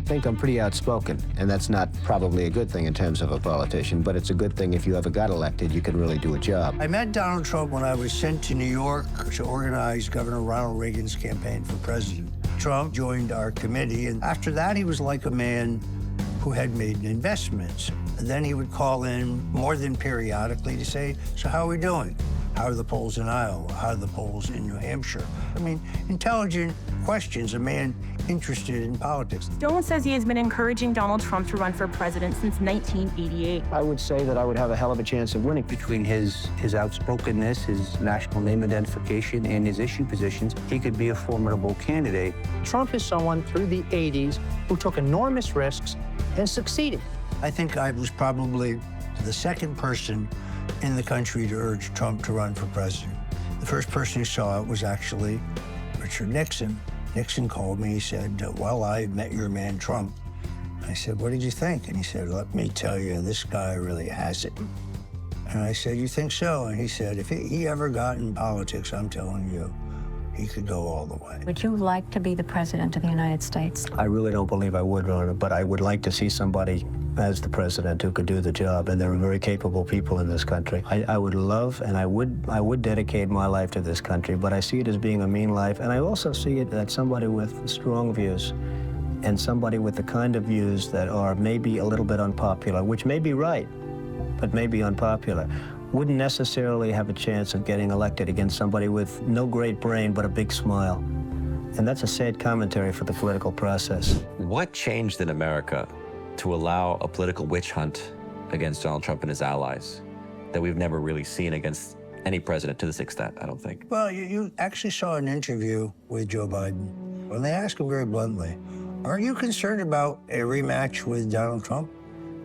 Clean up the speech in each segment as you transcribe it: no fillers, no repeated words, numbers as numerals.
think I'm pretty outspoken, and that's not probably a good thing in terms of a politician, but it's a good thing if you ever got elected, you can really do a job. I met Donald Trump when I was sent to New York to organize Governor Ronald Reagan's campaign for president. Trump joined our committee, and after that, he was like a man who had made investments. And then he would call in more than periodically to say, so how are we doing? How are the polls in Iowa? How are the polls in New Hampshire? I mean, intelligent questions, a man interested in politics. Stone says he has been encouraging Donald Trump to run for president since 1988. I would say that I would have a hell of a chance of winning. Between his outspokenness, his national name identification, and his issue positions, he could be a formidable candidate. Trump is someone through the 80s who took enormous risks and succeeded. I think I was probably the second person in the country to urge Trump to run for president. The first person who saw it was actually Richard Nixon. Nixon called me, he said, well, I met your man Trump. I said, what did you think? And he said, let me tell you, this guy really has it. And I said, you think so? And he said, if he ever got in politics, I'm telling you, he could go all the way. Would you like to be the president of the United States? I really don't believe I would run it, but I would like to see somebody as the president who could do the job, and there are very capable people in this country. I would love, and I would dedicate my life to this country, but I see it as being a mean life, and I also see it as somebody with strong views, and somebody with the kind of views that are maybe a little bit unpopular, which may be right, but may be unpopular, wouldn't necessarily have a chance of getting elected against somebody with no great brain but a big smile. And that's a sad commentary for the political process. What changed in America to allow a political witch hunt against Donald Trump and his allies that we've never really seen against any president to this extent, I don't think? Well, you actually saw an interview with Joe Biden, and they asked him very bluntly, are you concerned about a rematch with Donald Trump?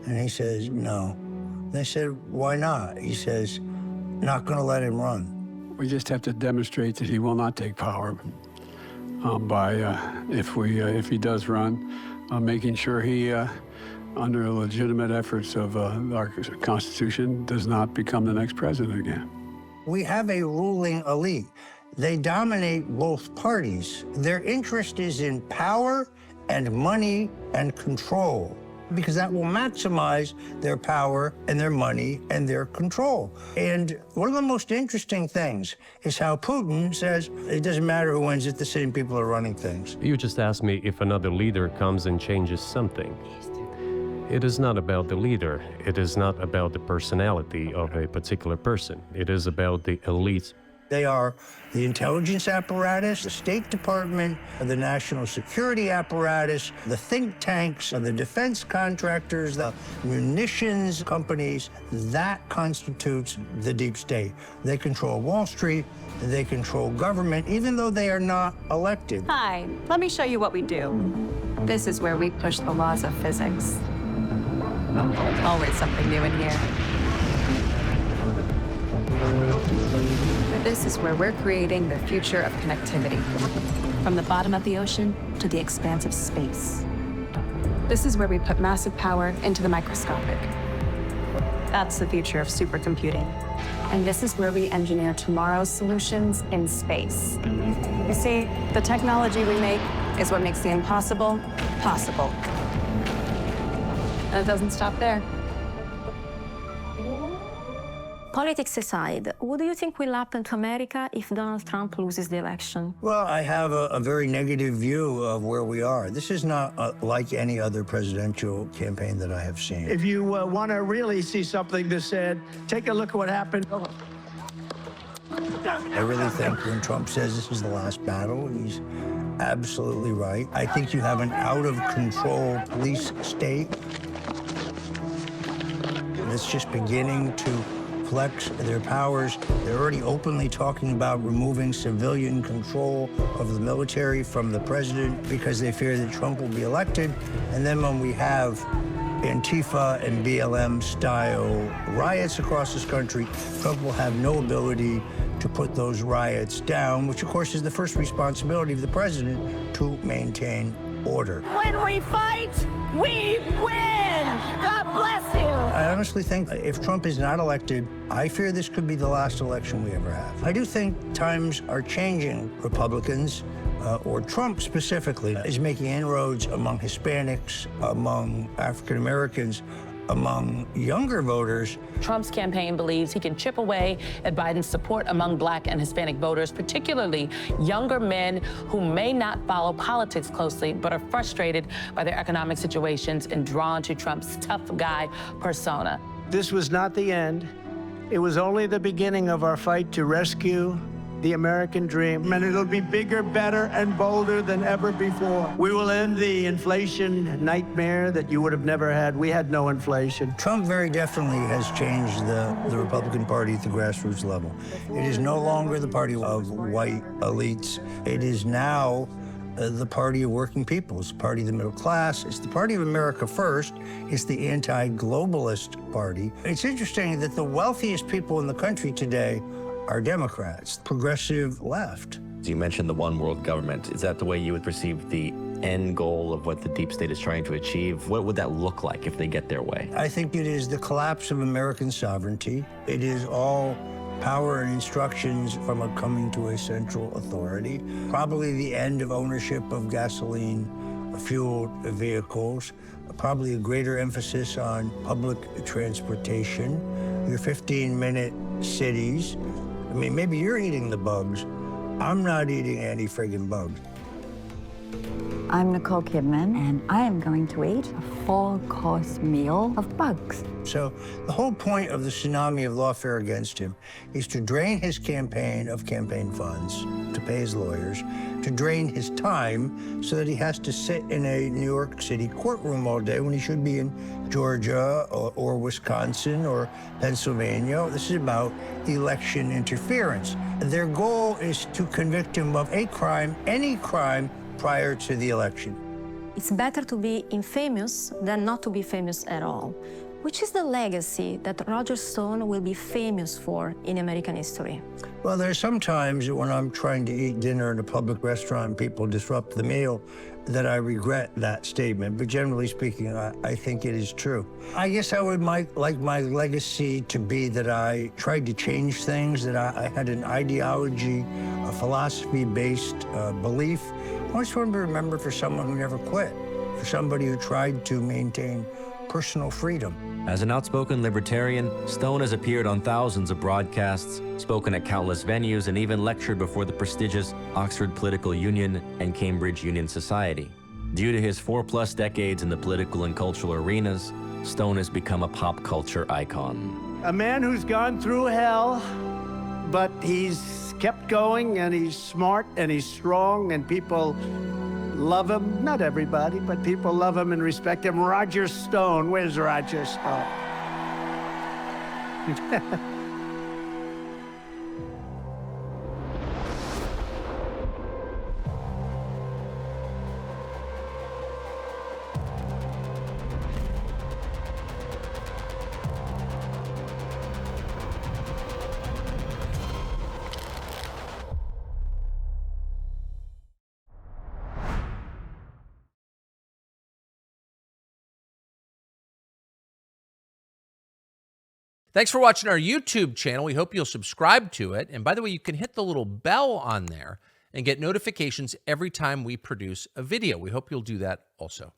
And he says, no. They said, why not? He says, not going to let him run. We just have to demonstrate that he will not take power if he does run, making sure he, under legitimate efforts of our Constitution, does not become the next president again. We have a ruling elite. They dominate both parties. Their interest is in power and money and control, because that will maximize their power and their money and their control. And one of the most interesting things is how Putin says it doesn't matter who wins it, the same people are running things. You just asked me if another leader comes and changes something. It is not about the leader. It is not about the personality of a particular person. It is about the elites. They are the intelligence apparatus, the State Department, the national security apparatus, the think tanks, the defense contractors, the munitions companies. That constitutes the deep state. They control Wall Street, they control government, even though they are not elected. Hi, let me show you what we do. This is where we push the laws of physics. Always something new in here. This is where we're creating the future of connectivity, from the bottom of the ocean to the expanse of space. This is where we put massive power into the microscopic. That's the future of supercomputing. And this is where we engineer tomorrow's solutions in space. You see, the technology we make is what makes the impossible possible. And it doesn't stop there. Politics aside, what do you think will happen to America if Donald Trump loses the election? Well, I have a very negative view of where we are. This is not like any other presidential campaign that I have seen. If you want to really see something that's said, take a look at what happened. I really think when Trump says this is the last battle, he's absolutely right. I think you have an out-of-control police state that's just beginning to flex their powers. They're already openly talking about removing civilian control of the military from the president because they fear that Trump will be elected. And then when we have Antifa and BLM-style riots across this country, Trump will have no ability to put those riots down, which of course is the first responsibility of the president to maintain order. When we fight, we win! God bless you! I honestly think if Trump is not elected, I fear this could be the last election we ever have. I do think times are changing. Republicans or Trump specifically, is making inroads among Hispanics, among African Americans, among younger voters. Trump's campaign believes he can chip away at Biden's support among Black and Hispanic voters, particularly younger men who may not follow politics closely but are frustrated by their economic situations and drawn to Trump's tough guy persona. This was not the end. It was only the beginning of our fight to rescue the American dream, and it'll be bigger, better, and bolder than ever before. We will end the inflation nightmare that you would have never had. We had no inflation. Trump very definitely has changed the Republican Party at the grassroots level. It is no longer the party of white elites. It is now the party of working people. It's the party of the middle class. It's the party of America first. It's the anti-globalist party. It's interesting that the wealthiest people in the country today are Democrats, progressive left. You mentioned the one world government. Is that the way you would perceive the end goal of what the deep state is trying to achieve? What would that look like if they get their way? I think it is the collapse of American sovereignty. It is all power and instructions from coming to a central authority. Probably the end of ownership of gasoline-fueled vehicles. Probably a greater emphasis on public transportation. Your 15-minute cities. I mean, maybe you're eating the bugs. I'm not eating any friggin' bugs. I'm Nicole Kidman, and I am going to eat a full-course meal of bugs. So the whole point of the tsunami of lawfare against him is to drain his campaign of campaign funds, to pay his lawyers, to drain his time so that he has to sit in a New York City courtroom all day when he should be in Georgia or Wisconsin or Pennsylvania. This is about election interference. Their goal is to convict him of a crime, any crime, prior to the election. It's better to be infamous than not to be famous at all, which is the legacy that Roger Stone will be famous for in American history. Well, there's some times when I'm trying to eat dinner in a public restaurant and people disrupt the meal that I regret that statement, but generally speaking, I think it is true. I guess I would like my legacy to be that I tried to change things, that I had an ideology, a philosophy-based belief. I just want to be remembered for someone who never quit, for somebody who tried to maintain personal freedom. As an outspoken libertarian, Stone has appeared on thousands of broadcasts, spoken at countless venues, and even lectured before the prestigious Oxford Political Union and Cambridge Union Society. Due to his 4+ decades in the political and cultural arenas, Stone has become a pop culture icon. A man who's gone through hell, but he's kept going, and he's smart, and he's strong, and people love him. Not everybody, but people love him and respect him. Roger Stone. Where's Roger Stone? Thanks for watching our YouTube channel. We hope you'll subscribe to it. And by the way, you can hit the little bell on there and get notifications every time we produce a video. We hope you'll do that also.